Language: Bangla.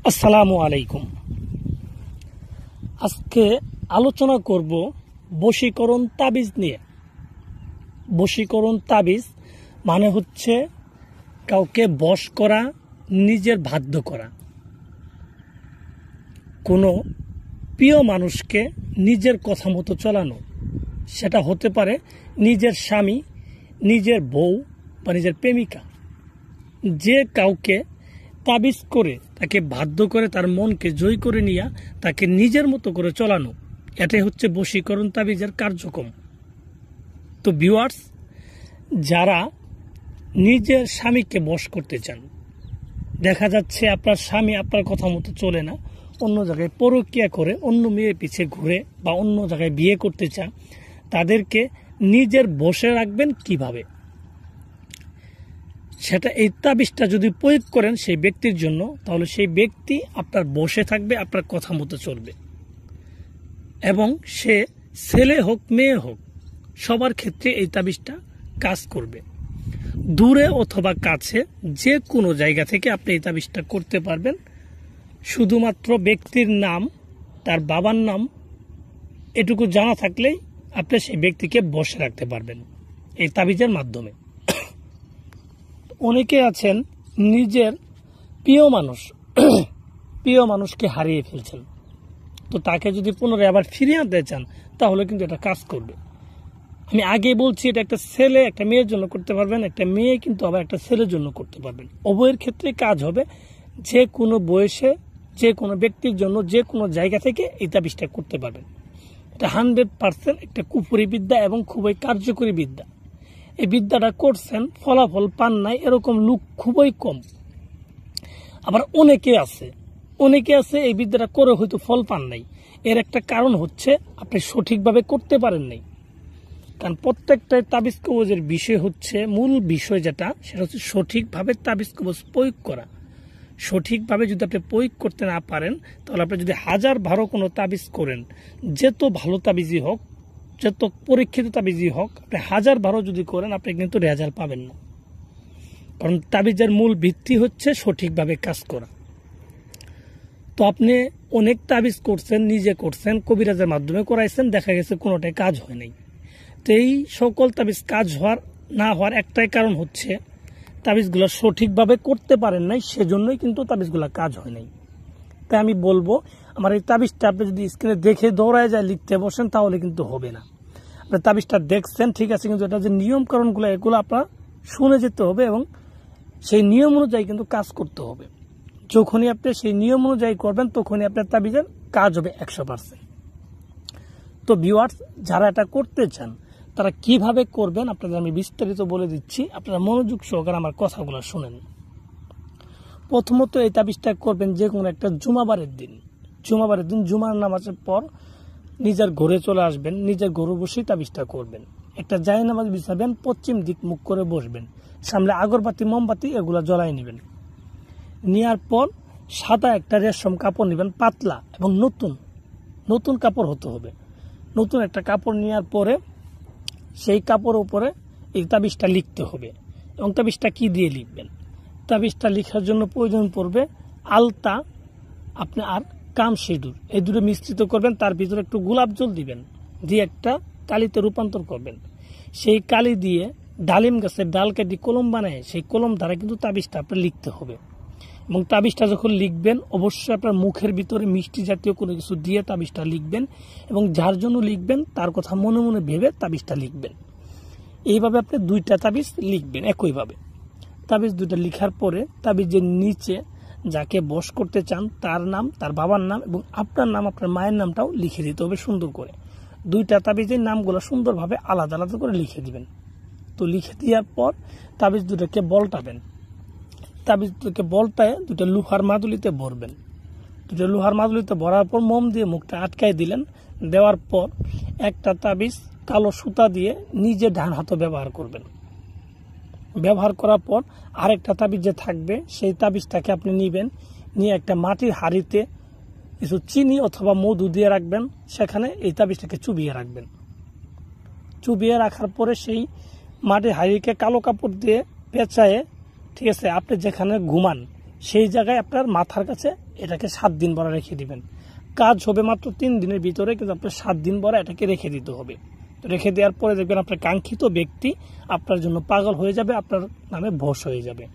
আসসালামু আলাইকুম। আজকে আলোচনা করব বশীকরণ তাবিজ নিয়ে। বশীকরণ তাবিজ মানে হচ্ছে কাউকে বশ করা, নিজের বাধ্য করা। কোনো প্রিয় মানুষকে নিজের কথা মতো চালানো, সেটা হতে পারে নিজের স্বামী, নিজের বউ বা নিজের প্রেমিকা। যে কাউকে তাবিজ করে তাকে বাধ্য করে তার মনকে জয় করে নিয়ে তাকে নিজের মতো করে চলানো, এটাই হচ্ছে বশীকরণ তাবিজের কার্যক্রম। তো ভিউয়ার্স, যারা নিজের স্বামীকে বশ করতে চান, দেখা যাচ্ছে আপনার স্বামী আপনার কথা মতো চলে না, অন্য জায়গায় পরকীয়া করে অন্য মেয়ে পিছে ঘুরে বা অন্য জায়গায় বিয়ে করতে চান, তাদেরকে নিজের বশে রাখবেন কিভাবে, সেটা এই তাবিজটা যদি প্রয়োগ করেন সেই ব্যক্তির জন্য, তাহলে সেই ব্যক্তি আপনার বশে থাকবে, আপনার কথা মতো চলবে এবং সে ছেলে হোক মেয়ে হোক সবার ক্ষেত্রে এই তাবিজটা কাজ করবে। দূরে অথবা কাছে যে কোনো জায়গা থেকে আপনি এই তাবিজটা করতে পারবেন। শুধুমাত্র ব্যক্তির নাম, তার বাবার নাম এটুকু জানা থাকলেই আপনি সেই ব্যক্তিকে বশে রাখতে পারবেন এই তাবিজের মাধ্যমে। অনেকে আছেন নিজের প্রিয় মানুষকে হারিয়ে ফেলছেন, তো তাকে যদি পুনরায় আবার ফিরিয়ে আনতে চান তাহলে কিন্তু এটা কাজ করবে। আমি আগে বলছি, এটা একটা ছেলে একটা মেয়ের জন্য করতে পারবেন, একটা মেয়ে কিন্তু আবার একটা ছেলের জন্য করতে পারবেন। উভয়ের ক্ষেত্রে কাজ হবে। যে কোনো বয়সে যে কোনো ব্যক্তির জন্য যে কোনো জায়গা থেকে এই তাবিজটা করতে পারবেন। এটা 100% একটা কুফরি বিদ্যা এবং খুবই কার্যকরী বিদ্যা। এই বিদ্যাটা করছেন, ফলাফল পান নাই এরকম লোক খুবই কম। আবার অনেকে আছে এই বিদ্যাটা করে হয়তো ফল পান নাই। এর একটা কারণ হচ্ছে আপনি সঠিকভাবে করতে পারেন নাই। কারণ প্রত্যেকটা তাবিজ কবজের বিষয় হচ্ছে, মূল বিষয় যেটা, সেটা হচ্ছে সঠিকভাবে তাবিজ কবজ প্রয়োগ করা। সঠিকভাবে যদি আপনি প্রয়োগ করতে না পারেন, তাহলে আপনি যদি 1000 কোনো তাবিজ করেন, যত ভালো তাবিজই হোক, যত পরীক্ষিত তাবিজই হোক, আপনি 1000 যদি করেন আপনি কিন্তু রেজাল্ট পাবেন না। কারণ তাবিজের মূল ভিত্তি হচ্ছে সঠিকভাবে কাজ করা। তো আপনি অনেক তাবিজ করছেন, নিজে করছেন, কবিরাজের মাধ্যমে করাইছেন, দেখা গেছে কোনোটাই কাজ হয় নাই। তো এই সকল তাবিজ কাজ না হওয়ার একটাই কারণ হচ্ছে তাবিজগুলো সঠিকভাবে করতে পারেন নাই, সেজন্যই কিন্তু তাবিজগুলো কাজ হয় নাই। তাই আমি বলবো, আমার এই তাবিজটা আপনি যদি স্ক্রিনে দেখে দৌড়ায় যায় লিখতে বসেন তাহলে কিন্তু হবে না। আপনি তাবিজটা দেখছেন ঠিক আছে, কিন্তু এটা যে নিয়মকানুনগুলো এগুলো আপনার শুনে যেতে হবে এবং সেই নিয়ম অনুযায়ী কিন্তু কাজ করতে হবে। যখনই আপনি সেই নিয়ম অনুযায়ী করবেন তখনই আপনার তাবিজের কাজ হবে 100%। তো ভিউয়ার্স, যারা এটা করতে চান তারা কিভাবে করবেন আপনাদের আমি বিস্তারিত বলে দিচ্ছি, আপনারা মনোযোগ সহকারে আমার কথাগুলো শুনেন। প্রথমত এই তাবিজটা করবেন যে কোনো একটা জুমাবারের দিন। জুমার নামাজের পর নিজের ঘরে চলে আসবেন, নিজের ঘরে বসেই তাবিজটা করবেন। একটা জায়নামাজ বিছাবেন, পশ্চিম দিক মুখ করে বসবেন, সামনে আগরবাতি মোমবাতি এগুলো জ্বলাই নেবেন। নেওয়ার পর সাদা একটা রেশম কাপড় নেবেন, পাতলা এবং নতুন কাপড় হতে হবে। নতুন একটা কাপড় নেওয়ার পরে সেই কাপড়ের উপরে এই তাবিজটা লিখতে হবে। এবং তাবিজটা কি দিয়ে লিখবেন? তাবিজটা লেখার জন্য প্রয়োজন পড়বে আলতা, আপনি আর কাম সিঁদুর, এই দুটো মিশ্রিত করবেন। তার ভিতরে একটু গোলাপ জল দিবেন, দিয়ে একটা কালিতে রূপান্তর করবেন। সেই কালি দিয়ে ডালিম গাছের ডাল কেটে কলম বানায় সেই কলম দ্বারা কিন্তু তাবিজটা আপনার লিখতে হবে। এবং তাবিজটা যখন লিখবেন অবশ্যই আপনার মুখের ভিতরে মিষ্টি জাতীয় কোনো কিছু দিয়ে তাবিজটা লিখবেন এবং যার জন্য লিখবেন তার কথা মনে মনে ভেবে তাবিজটা লিখবেন। এইভাবে আপনি 2টা তাবিজ লিখবেন একইভাবে। তাবিজ 2টা লিখার পরে তাবিজের নিচে যাকে বশ করতে চান তার নাম, তার বাবার নাম এবং আপনার নাম, আপনার মায়ের নামটাও লিখে দিতে হবে সুন্দর করে। 2টা তাবিজের নামগুলো সুন্দরভাবে আলাদা আলাদা করে লিখে দিবেন। তো লিখে দেওয়ার পর তাবিজ 2টাকে বলটাবেন। তাবিজ 2টাকে বলটায় 2টা লোহার মাদুলিতে ভরবেন। 2টা লোহার মাদুলিতে ভরার পর মোম দিয়ে মুখটা আটকাই দিলেন। দেওয়ার পর একটা তাবিজ কালো সুতা দিয়ে নিজে ডান হাতে ব্যবহার করবেন। ব্যবহার করার পর আরেকটা তাবিজ যে থাকবে সেই তাবিজটাকে আপনি নেবেন, নিয়ে একটা মাটির হাঁড়িতে কিছু চিনি অথবা মধু দিয়ে রাখবেন, সেখানে এই তাবিজটাকে চুবিয়ে রাখবেন। চুবিয়ে রাখার পরে সেই মাটির হাঁড়িকে কালো কাপড় দিয়ে পেঁচায়ে, ঠিক আছে, আপনি যেখানে ঘুমান সেই জায়গায় আপনার মাথার কাছে এটাকে 7 দিন ভরা রেখে দিবেন। কাজ হবে মাত্র 3 দিনের ভিতরে, কিন্তু আপনার 7 দিন ভরা এটাকে রেখে দিতে হবে। তো রেখে দেওয়ার পরে দেখবেন আপনার কাঙ্ক্ষিত ব্যক্তি আপনার জন্য পাগল হয়ে যাবে, আপনার নামে বশ হয়ে যাবে।